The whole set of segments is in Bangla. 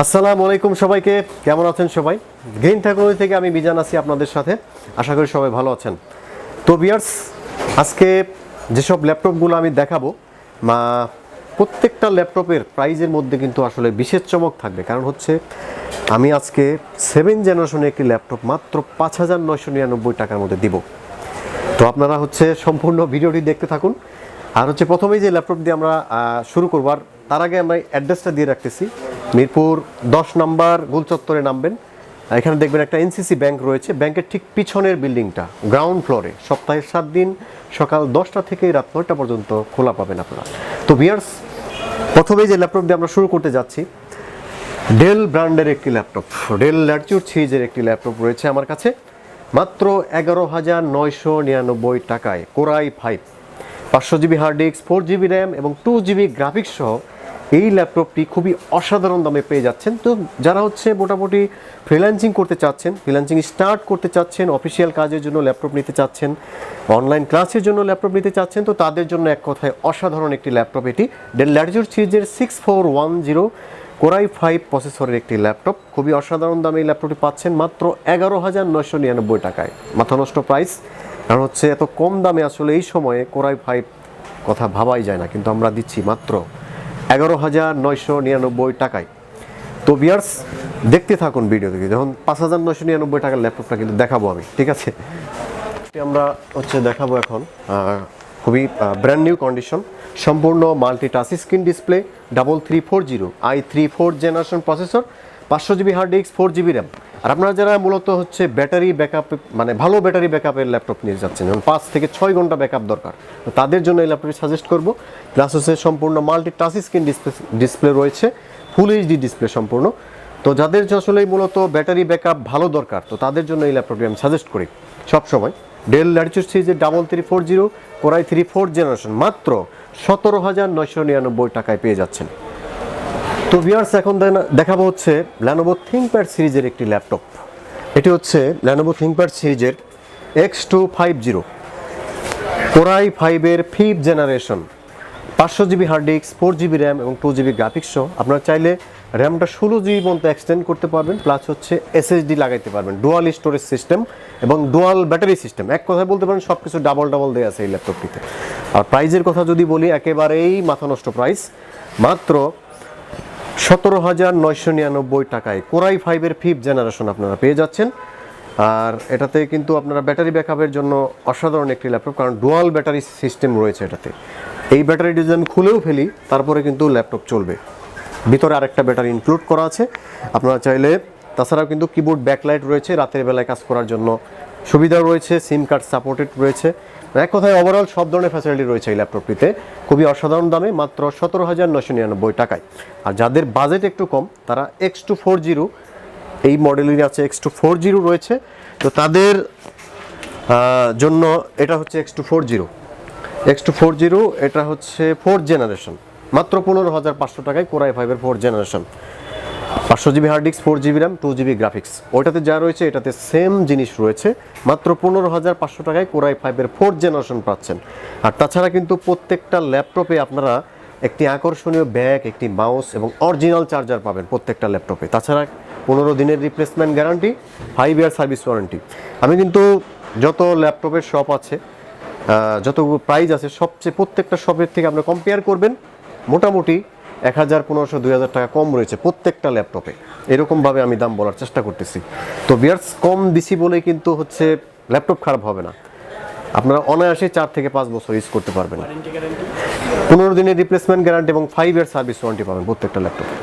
আসসালামু আলাইকুম সবাইকে, কেমন আছেন সবাই? গ্রিন টেকনোলজি থেকে আমি মিজান আছি আপনাদের সাথে। আশা করি সবাই ভালো আছেন। তো ভিউয়ার্স, আজকে যেসব ল্যাপটপগুলো আমি দেখাবো প্রত্যেকটা ল্যাপটপের প্রাইজের মধ্যে কিন্তু আসলে বিশেষ চমক থাকবে। কারণ হচ্ছে আমি আজকে 7 জেনারেশনের একটি ল্যাপটপ মাত্র 5,999 টাকার মধ্যে দিব। তো আপনারা সম্পূর্ণ ভিডিওটি দেখতে থাকুন। আর প্রথমেই যে ল্যাপটপ দিয়ে আমরা শুরু করবো, আর তার আগে আমরা অ্যাড্রেসটা দিয়ে রাখতেছি। মিরপুর 10 নম্বর গোল চত্বরে নামবেন। এখানে দেখবেন একটা এনসিসি ব্যাংক রয়েছে, ব্যাংকের ঠিক পিছনের বিল্ডিংটা, গ্রাউন্ড ফ্লোরে। সপ্তাহে 7 দিন সকাল 10টা থেকে রাত 9টা পর্যন্ত খোলা পাবেন আপনারা। তো ভিউয়ার্স, প্রথমেই যে ল্যাপটপ দিয়ে আমরা শুরু করতে যাচ্ছি, ডেল ব্র্যান্ডের একটি ল্যাপটপ, ডেল ল্যাটিটিউড সিরিজের একটি ল্যাপটপ রয়েছে আমার কাছে মাত্র 11,999 টাকায়। Core i 5, 500 GB hard disk, 4 GB RAM এবং 2 জিবি গ্রাফিক্স সহ এই ল্যাপটপটি খুবই অসাধারণ দামে পেয়ে যাচ্ছেন। তো যারা মোটামুটি ফ্রিল্যান্সিং করতে চাচ্ছেন, ফ্রিল্যান্সিং স্টার্ট করতে চাচ্ছেন, অফিসিয়াল কাজের জন্য ল্যাপটপ নিতে চাচ্ছেন, অনলাইন ক্লাসের জন্য ল্যাপটপ নিতে চাচ্ছেন, তো তাদের জন্য এক কথায় অসাধারণ একটি ল্যাপটপ এটি। ডেল ল্যাটিটিউড সিরিজের 6410 কোরাই 5 প্রসেসরের একটি ল্যাপটপ, খুবই অসাধারণ দামে এই ল্যাপটপটি পাচ্ছেন মাত্র 11,999 টাকায়। মাথা নষ্ট প্রাইস। কারণ এত কম দামে আসলে এই সময়ে কোরাই 5 কথা ভাবাই যায় না, কিন্তু আমরা দিচ্ছি মাত্র 11,999 টাকায়। তো ভিউয়ার্স, দেখতে থাকুন ভিডিও থেকে। যখন 5,999 টাকার ল্যাপটপটা কিন্তু দেখাবো আমি, ঠিক আছে? আমরা দেখাবো এখন খুবই ব্র্যান্ড নিউ কন্ডিশন, সম্পূর্ণ multi touch screen display, 3340 i3 generation processor, 500 GB hard disk, 4 GB RAM. আর আপনারা যারা মূলত ব্যাটারি ব্যাকআপ, ভালো ব্যাটারি ব্যাকআপের ল্যাপটপ নিয়ে যাচ্ছেন, যেমন 5 থেকে 6 ঘন্টা ব্যাকআপ দরকার, তো তাদের জন্য এই ল্যাপটপটি সাজেস্ট করবো। প্লাস সম্পূর্ণ মাল্টি টাচ স্ক্রিন ডিসপ্লে রয়েছে, ফুল এইচডি ডিসপ্লে সম্পূর্ণ। তো যাদের আসলে মূলত ব্যাটারি ব্যাকআপ ভালো দরকার, তো তাদের জন্য এই ল্যাপটপটি আমি সাজেস্ট করি সবসময়। ডেল ল্যাটিটিউড সিরিজের 3340 কোরাই 4 জেনারেশন মাত্র 17,999 টাকায় পেয়ে যাচ্ছেন। তো ভিউয়ার্স, এখন দেখাবো ল্যানোভো থিংকপ্যাড সিরিজের একটি ল্যাপটপ। এটি ল্যানোভো থিংকপ্যাড সিরিজের X250 কোরাই 5-এর 5th generation, 500 GB hard disk, 4 GB RAM এবং 2 জিবি গ্রাফিক্স সহ। আপনারা চাইলে র্যামটা 16 জিবি পর্যন্ত এক্সটেন্ড করতে পারবেন, প্লাস এসএসডি লাগাইতে পারবেন, ডুয়াল স্টোরেজ সিস্টেম এবং ডুয়াল ব্যাটারি সিস্টেম। এক কথায় বলতে পারেন সব কিছু ডাবল দেওয়া আছে এই ল্যাপটপটিতে। আর প্রাইজের কথা যদি বলি, একেবারেই মাথা নষ্ট প্রাইস, মাত্র 17,999 টাকায় কোরাই 5-এর 5th জেনারেশন আপনারা পেয়ে যাচ্ছেন। আর এটাতে কিন্তু আপনারা ব্যাটারি ব্যাকআপের জন্য অসাধারণ একটি ল্যাপটপ, কারণ ডুয়াল ব্যাটারি সিস্টেম রয়েছে এটাতে। এই ব্যাটারিটি যদি আমি খুলেও ফেলি, তারপরে কিন্তু ল্যাপটপ চলবে। ভিতরে আরেকটা ব্যাটারি ইনক্লুড করা আছে আপনারা চাইলে। তাছাড়াও কিন্তু কিবোর্ড ব্যাকলাইট রয়েছে, রাতের বেলায় কাজ করার জন্য সুবিধা রয়েছে, সিম কার্ড সাপোর্টেড রয়েছে। এক কথায় ওভারঅল সব ধরনের ফ্যাসিলিটি রয়েছে এই ল্যাপটপটিতে, খুবই অসাধারণ দামে মাত্র 17,999 টাকায়। আর যাদের বাজেট একটু কম, তারা X240 এই মডেলেরই আছে, X240 রয়েছে, তো তাদের জন্য এটা X240 এটা 4th জেনারেশন, মাত্র 15,500 টাকায় কোরাই 5-এর 4th generation, 500 GB hard disk, 4 GB RAM, 2 GB graphics. ওইটাতে যা রয়েছে এটাতে সেম জিনিস রয়েছে, মাত্র 15,500 টাকায় কোরাই 5-এর 4th জেনারেশন পাচ্ছেন। আর তাছাড়া কিন্তু প্রত্যেকটা ল্যাপটপে আপনারা একটি আকর্ষণীয় ব্যাগ, একটি মাউস এবং অরিজিনাল চার্জার পাবেন প্রত্যেকটা ল্যাপটপে। তাছাড়া 15 দিনের replacement guarantee, 5 year service warranty. আমি কিন্তু যত ল্যাপটপের শপ আছে, যতগুলো প্রাইস আছে, প্রত্যেকটা শপের থেকে আপনি কম্পেয়ার করবেন, মোটামুটি 1,000, 1,500, 2,000 টাকা কম রয়েছে প্রত্যেকটা ল্যাপটপে। এরকমভাবে আমি দাম বলার চেষ্টা করতেছি। তো ভিউয়ার্স, কম দিছি বলেই কিন্তু ল্যাপটপ খারাপ হবে না। আপনারা অনায়াসে 4 থেকে 5 বছর ইউজ করতে পারবেন। 15 দিনের রিপ্লেসমেন্ট গ্যারান্টি এবং 5 ইয়ার সার্ভিস ওয়ারেন্টি পাবেন প্রত্যেকটা ল্যাপটপে।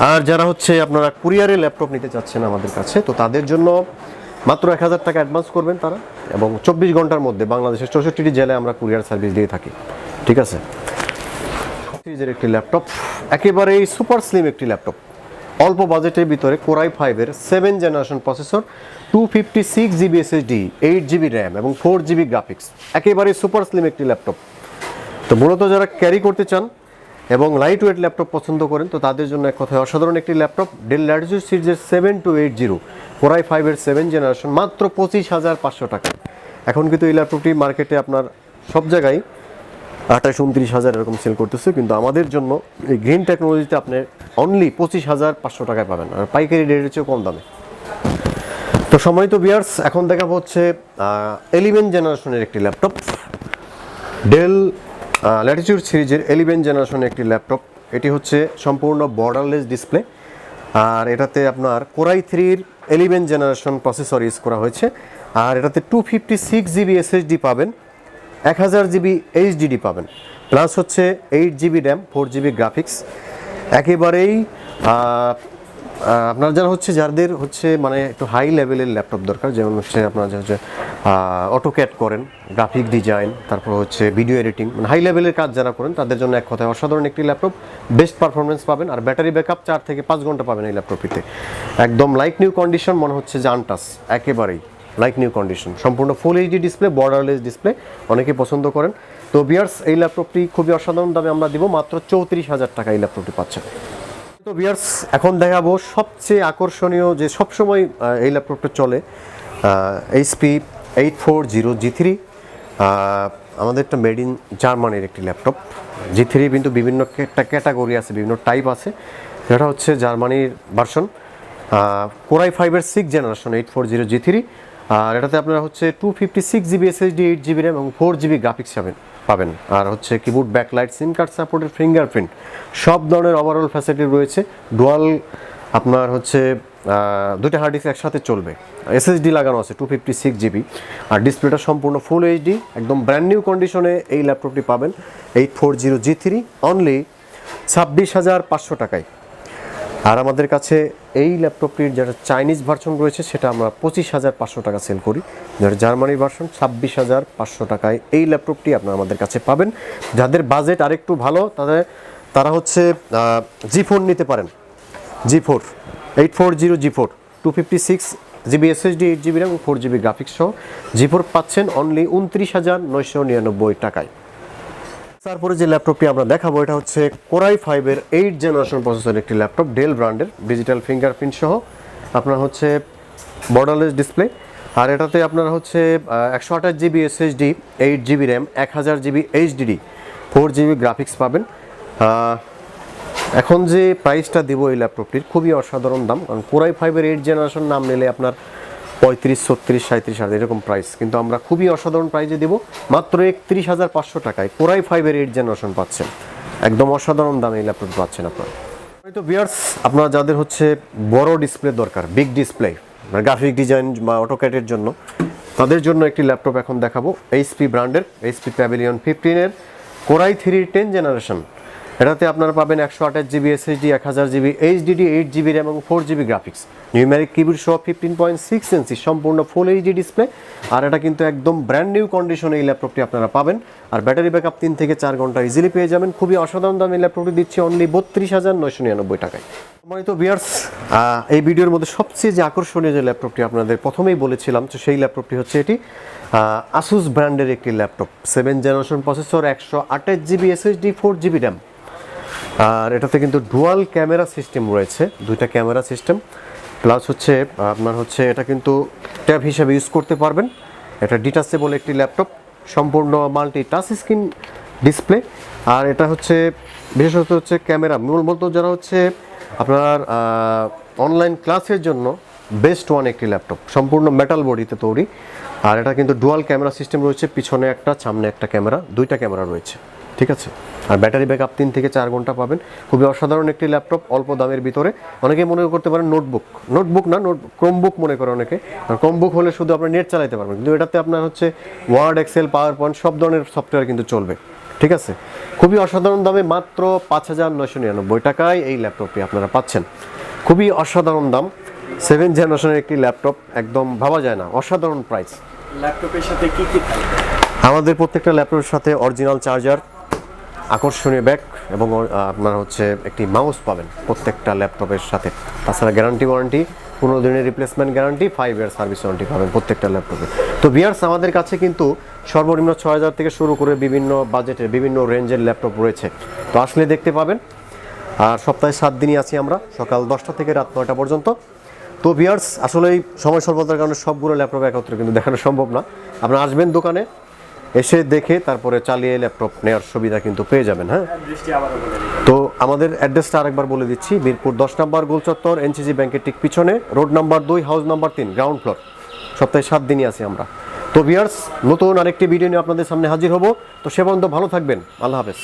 আর যারা আপনারা কুরিয়ারে ল্যাপটপ নিতে চাচ্ছেন আমাদের কাছে, তো তাদের জন্য মাত্র 1,000 টাকা অ্যাডভান্স করবেন তারা, এবং 24 ঘন্টার মধ্যে বাংলাদেশের 64টি জেলায় আমরা কুরিয়ার সার্ভিস দিয়ে থাকি, ঠিক আছে? সিরিজের একটি ল্যাপটপ, একেবারেই সুপার স্লিম একটি ল্যাপটপ, অল্প বাজেটের ভিতরে কোরাই 5-এর 7 generation processor, 256 GB SSD, 8 GB RAM এবং 4 জিবি গ্রাফিক্স, একেবারে সুপার স্লিম একটি ল্যাপটপ। তো মূলত যারা ক্যারি করতে চান এবং লাইট ওয়েট ল্যাপটপ পছন্দ করেন, তো তাদের জন্য এক কথায় অসাধারণ একটি ল্যাপটপ। ডেল ল্যাটিটিউড সিরিজের 7280 কোরাই 5-এর 7 জেনারেশন, মাত্র 25,500 টাকা। এখন কিন্তু এই ল্যাপটপটি মার্কেটে আপনার সব জায়গায় 28-29 হাজার এরকম সেল করতেছে, কিন্তু আমাদের জন্য এই গ্রিন টেকনোলজিতে আপনি অনলি 25,500 টাকায় পাবেন, আর পাইকারি রেটের চেয়েও কম দামে। তো সম্মানিত ভিউয়ার্স, এখন দেখাবো হচ্ছে 11 জেনারেশনের একটি ল্যাপটপ, ডেল ল্যাটিটিউড সিরিজের 11 জেনারেশনের একটি ল্যাপটপ। এটি হচ্ছে সম্পূর্ণ বর্ডারলেস ডিসপ্লে, আর এটাতে আপনার কোরাই 3-র 11 জেনারেশন প্রসেসর ইউজ করা হয়েছে। আর এটাতে 256 জিবি এসএসডি পাবেন, 1000 জিবি এইচডিডি পাবেন, প্লাস হচ্ছে 8 জিবি র্যাম, 4 জিবি গ্রাফিক্স। একেবারেই আপনার যারা হচ্ছে যাদের হচ্ছে মানে একটু হাই লেভেলের ল্যাপটপ দরকার, যেমন হচ্ছে আপনারা যে হচ্ছে অটোক্যাড করেন, গ্রাফিক ডিজাইন, তারপর হচ্ছে ভিডিও এডিটিং, মানে হাই লেভেলের কাজ যারা করেন তাদের জন্য এক কথায় অসাধারণ একটি ল্যাপটপ। বেস্ট পারফরমেন্স পাবেন, আর ব্যাটারি ব্যাকআপ 4 থেকে 5 ঘন্টা পাবেন এই ল্যাপটপটিতে। একদম লাইক নিউ কন্ডিশন, মনে হচ্ছে যে আনটাচ, একেবারেই লাইক নিউ কন্ডিশন, সম্পূর্ণ full HD display, borderless display, অনেকে পছন্দ করেন। তো ভিউয়ার্স, এই ল্যাপটপটি খুবই অসাধারণ দামে আমরা দিব, মাত্র 34,000 টাকা এই ল্যাপটপটি পাচ্ছেন। তো ভিউয়ার্স, এখন দেখাবো সবচেয়ে আকর্ষণীয়, যে সবসময় এই ল্যাপটপটা চলে, HP 840G3, আমাদের একটা মেড ইন জার্মানির একটি ল্যাপটপ। G3 কিন্তু বিভিন্ন ক্যাটাগরি আছে, বিভিন্ন টাইপ আছে। এটা হচ্ছে জার্মানির ভার্সন, কোরাই 5-এর 6 জেনারেশন 840G3। আর এটাতে আপনারা হচ্ছে 256 জিবি এসএসডি, 8 জিবি র্যাম এবং 4 জিবি গ্রাফিক্স পাবেন। আর হচ্ছে কিবোর্ড, ব্যাকলাইট, সিম কার্ড সাপোর্টের, ফিঙ্গারপ্রিন্ট, সব ধরনের ওভারঅল ফ্যাসিলিটি রয়েছে। ডুয়াল আপনার হচ্ছে 2টা হার্ড ডিস্ক একসাথে চলবে, এসএসডি লাগানো আছে 256 জিবি। আর ডিসপ্লেটা সম্পূর্ণ ফুল এইচডি, একদম ব্র্যান্ড নিউ কন্ডিশনে এই ল্যাপটপটি পাবেন 840G3 অনলি 26,500 টাকায়। আর আমাদের কাছে এই ল্যাপটপটির যেটা চাইনিজ ভার্সন রয়েছে সেটা আমরা 25,500 টাকা সেল করি, যেটা জার্মানির ভার্সন 26,500 টাকায় এই ল্যাপটপটি আপনারা আমাদের কাছে পাবেন। যাদের বাজেট আরেকটু ভালো তারা হচ্ছে G4 নিতে পারেন, G4 840G4 256 GB SSD, 8 GB RAM এবং 4 জিবি গ্রাফিক্স সহ G4 পাচ্ছেন অনলি 29,999 টাকায়। তারপরে যে ল্যাপটপটি আমরা দেখাবো এটা হচ্ছে কোরাই 5-এর 8 জেনারেশন প্রসেসরের একটি ল্যাপটপ, ডেল ব্র্যান্ডের, ডিজিটাল ফিঙ্গারপ্রিন্ট সহ আপনার হচ্ছে বর্ডারলেস ডিসপ্লে। আর এটাতে আপনার হচ্ছে 128 GB SSD, 8 GB RAM, 1000 GB HDD, 4 GB graphics পাবেন। এখন যে প্রাইসটা দেবো এই ল্যাপটপটির খুবই অসাধারণ দাম, কারণ কোরাই 5-এর 8 জেনারেশন নাম নিলে আপনার 35, 36, 37 এরকম প্রাইস, কিন্তু আমরা খুবই অসাধারণ প্রাইসে দেবো, মাত্র 31,500 টাকায় কোরাই 5-এর 8 জেনারেশন পাচ্ছেন। একদম অসাধারণ দামে এই ল্যাপটপ পাচ্ছেন আপনারা। তো ভিউয়ার্স, আপনারা যাদের হচ্ছে বড় ডিসপ্লে দরকার, বিগ ডিসপ্লে, মানে গ্রাফিক ডিজাইন বা অটোক্যাডের জন্য, তাদের জন্য একটি ল্যাপটপ এখন দেখাবো, HP ব্র্যান্ডের HP প্যাভিলিয়ন 15-এর কোরাই 3-র 10 জেনারেশন। এটাতে আপনারা পাবেন 128 GB SSD, 1000 GB HDD, 8 GB RAM এবং 4 জিবি গ্রাফিক্স, নিউমেরিক কিবোর্ড সহ 15.6 ইঞ্চি সম্পূর্ণ ফুল এইচডি ডিসপ্লে। আর এটা কিন্তু একদম ব্র্যান্ড নিউ কন্ডিশনে এই ল্যাপটপটি আপনারা পাবেন। আর ব্যাটারি ব্যাকআপ 3 থেকে 4 ঘন্টা ইজিলি পেয়ে যাবেন। খুবই অসাধারণ দামে এই ল্যাপটপটি দিচ্ছি অনলি 32,999 টাকায়। সম্মানিত ভিউয়ার্স, এই ভিডিওর মধ্যে সবচেয়ে যে আকর্ষণীয় যে ল্যাপটপটি আপনাদের প্রথমেই বলেছিলাম, তো সেই ল্যাপটপটি হচ্ছে এটি আসুস ব্র্যান্ডের একটি laptop, 7 generation processor, 128 GB SSD, 4 GB RAM. আর এটাতে কিন্তু ডুয়াল ক্যামেরা সিস্টেম রয়েছে, 2টা ক্যামেরা সিস্টেম, প্লাস হচ্ছে আপনার হচ্ছে এটা কিন্তু ট্যাব হিসাবে ইউজ করতে পারবেন। এটা ডিটাচেবল একটি ল্যাপটপ, সম্পূর্ণ মাল্টি টাচ স্ক্রিন ডিসপ্লে। আর এটা হচ্ছে বিশেষত হচ্ছে ক্যামেরা, মূলত যারা হচ্ছে আপনার অনলাইন ক্লাসের জন্য বেস্ট ওয়ান একটি ল্যাপটপ, সম্পূর্ণ মেটাল বডিতে তৈরি। আর এটা কিন্তু ডুয়াল ক্যামেরা সিস্টেম রয়েছে, পিছনে একটা, সামনে একটা ক্যামেরা, 2টা ক্যামেরা রয়েছে, ঠিক আছে। আর ব্যাটারি ব্যাকআপ 3 থেকে 4 ঘন্টা পাবেন। খুবই অসাধারণ একটি ল্যাপটপ, অল্প দামের ভিতরে। অনেকে মনে করতে পারেন নোটবুক না, ক্রোমবুক মনে করে অনেকে। আর ক্রোমবুক হলে শুধু আপনার নেট চালাতে পারবেন, কিন্তু এটাতে আপনার হচ্ছে ওয়ার্ড, এক্সেল, পাওয়ার পয়েন্ট সব ধরনের সফটওয়্যার কিন্তু চলবে, ঠিক আছে। খুবই অসাধারণ দামে মাত্র 5,999 টাকায় এই ল্যাপটপটি আপনারা পাচ্ছেন। খুবই অসাধারণ দাম, 7 জেনারেশনের একটি ল্যাপটপ, একদম ভাবা যায় না, অসাধারণ প্রাইস। ল্যাপটপের সাথে কি কি থাকবে? আমাদের প্রত্যেকটা ল্যাপটপের সাথে অরিজিনাল চার্জার, আকর্ষণীয় ব্যাগ এবং আপনার হচ্ছে একটি মাউস পাবেন প্রত্যেকটা ল্যাপটপের সাথে। তাছাড়া গ্যারান্টি ওয়ারেন্টি, 15 দিনের replacement guarantee, 5 year service warranty পাবেন প্রত্যেকটা ল্যাপটপে। তো ভিউয়ার্স, আমাদের কাছে কিন্তু সর্বনিম্ন 6,000 থেকে শুরু করে বিভিন্ন বাজেটের বিভিন্ন রেঞ্জের ল্যাপটপ রয়েছে। তো আসলে দেখতে পাবেন। আর সপ্তাহে 7 দিনই আছি আমরা, সকাল 10টা থেকে রাত 9টা পর্যন্ত। তো ভিউয়ার্স, আসলে এই সময় স্বল্পতার কারণে সবগুলো ল্যাপটপ একত্রে কিন্তু দেখানো সম্ভব না। আপনারা আসবেন দোকানে, এসে দেখে তারপরে চালিয়ে ল্যাপটপ নেওয়ার সুবিধা কিন্তু পেয়ে যাবেন। হ্যাঁ, দৃষ্টি আবারও বলে দিন। তো আমাদের অ্যাড্রেসটা আরেকবার বলে দিচ্ছি, মিরপুর 10 নম্বর গোলচত্বর, এনসিসি ব্যাংকের ঠিক পিছনে, road number 2, house number 3, ground floor. সপ্তাহে 7 দিনই আছি আমরা। তো ভিউয়ার্স, নতুন আরেকটি ভিডিও নিয়ে আপনাদের সামনে হাজির হব। তো সে পর্যন্ত ভালো থাকবেন। আল্লাহ হাফেজ।